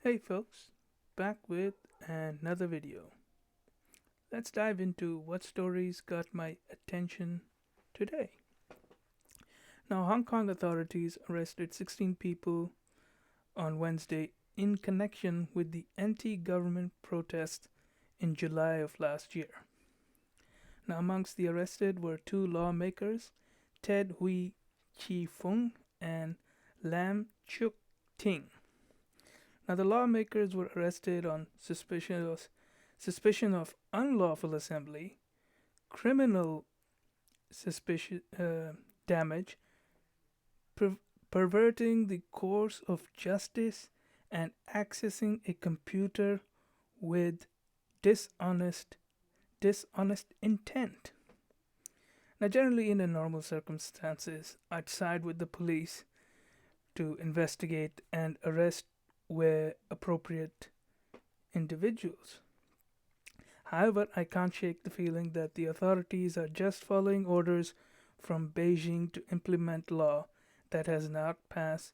Hey folks, back with another video. Let's dive into what stories got my attention today. Now, Hong Kong authorities arrested 16 people on Wednesday in connection with the anti government protests in July of last year. Now, amongst the arrested were two lawmakers, Ted Hui Chi Fung and Lam Chuk Ting. Now, the lawmakers were arrested on suspicion of unlawful assembly, criminal suspicion damage, per- perverting the course of justice, and accessing a computer with dishonest dishonest intent. Now, generally, in the normal circumstances, I'd side with the police to investigate and arrest where appropriate individuals. However, I can't shake the feeling that the authorities are just following orders from Beijing to implement law that has not passed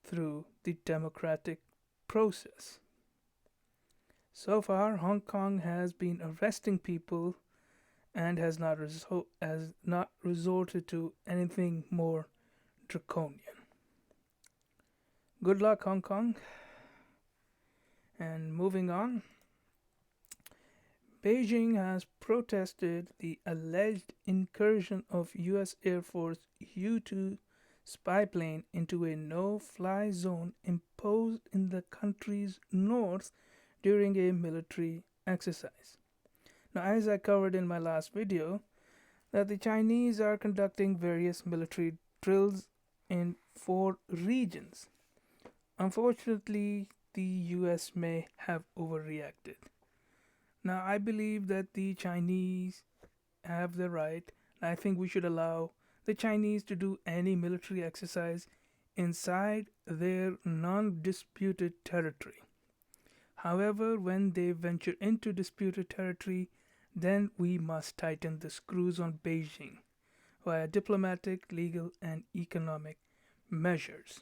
through the democratic process. So far, Hong Kong has been arresting people and has not resorted to anything more draconian. Good luck, Hong Kong. And moving on, Beijing has protested the alleged incursion of U.S. Air Force U-2 spy plane into a no-fly zone imposed in the country's north during a military exercise. Now, as I covered in my last video, that the Chinese are conducting various military drills in four regions. Unfortunately, the US may have overreacted. Now, I believe that the Chinese have the right, and I think we should allow the Chinese to do any military exercise inside their non disputed territory. However, when they venture into disputed territory, then we must tighten the screws on Beijing via diplomatic, legal, and economic measures.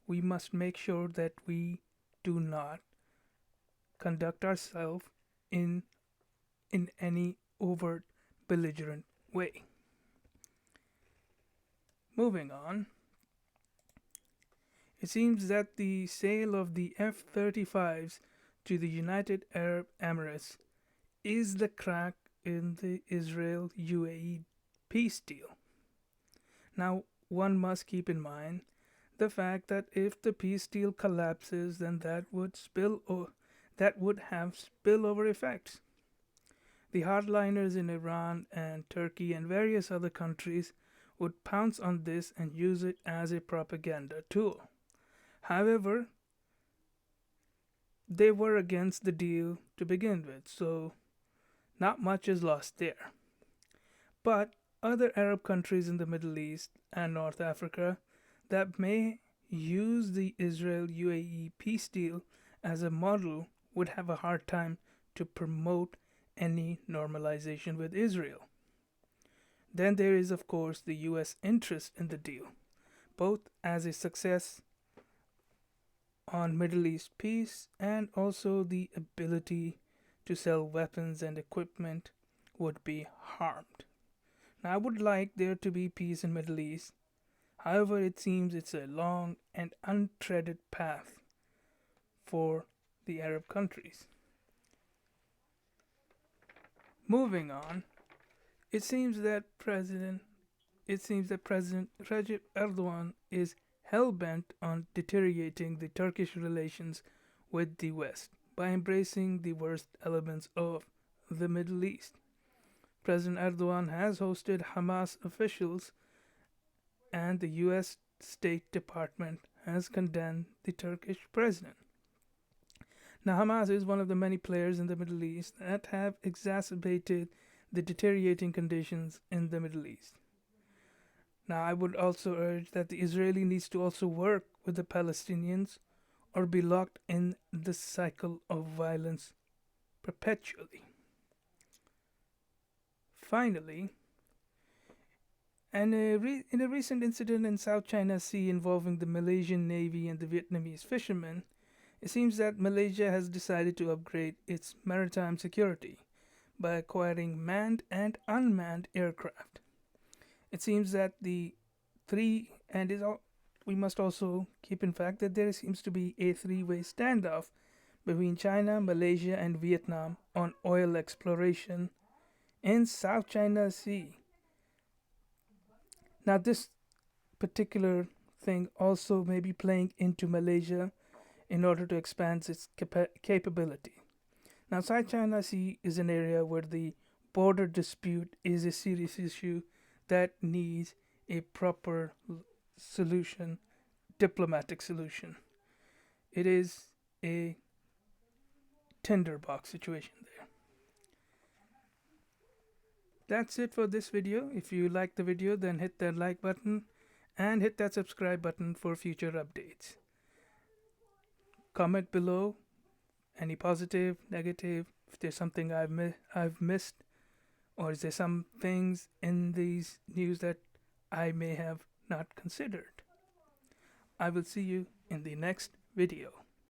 We must make sure that we do not conduct ourselves in in any overt belligerent way. Moving on, it seems that the sale of the F-35s to the United Arab Emirates is the crack in the Israel UAE peace deal. Now, one must keep in mind the fact that if the peace deal collapses, then that would have spillover effects. The hardliners in Iran and Turkey and various other countries would pounce on this and use it as a propaganda tool. However, they were against the deal to begin with, so not much is lost there. But other Arab countries in the Middle East and North Africa that may use the Israel UAE peace deal as a model would have a hard time to promote any normalization with Israel. Then there is, of course, the US interest in the deal, both as a success on Middle East peace and also the ability to sell weapons and equipment would be harmed. Now, I would like there to be peace in Middle East. However, it seems it's a long and untreaded path for the Arab countries. Moving on, it seems that President Recep Erdogan is hell bent on deteriorating the Turkish relations with the West by embracing the worst elements of the Middle East. President Erdogan has hosted Hamas officials, and the US State Department has condemned the Turkish president. Now, Hamas is one of the many players in the Middle East that have exacerbated the deteriorating conditions in the Middle East. Now, I would also urge that the Israeli needs to also work with the Palestinians or be locked in the cycle of violence perpetually. Finally, in a recent incident in South China Sea involving the Malaysian Navy and the Vietnamese fishermen, It seems that Malaysia has decided to upgrade its maritime security by acquiring manned and unmanned aircraft. It seems that the three and is all, we must also keep in fact that there seems to be a three-way standoff between China, Malaysia, and Vietnam on oil exploration in South China Sea. Now, this particular thing also may be playing into Malaysia in order to expand its capability. Now, South China Sea is an area where the border dispute is a serious issue that needs a proper solution, diplomatic solution. It is a tinderbox situation there. That's it for this video. If you like the video, then hit that like button and hit that subscribe button for future updates. Comment below any positive, negative, if there's something I've missed, or is there some things in these news that I may have not considered. I will see you in the next video.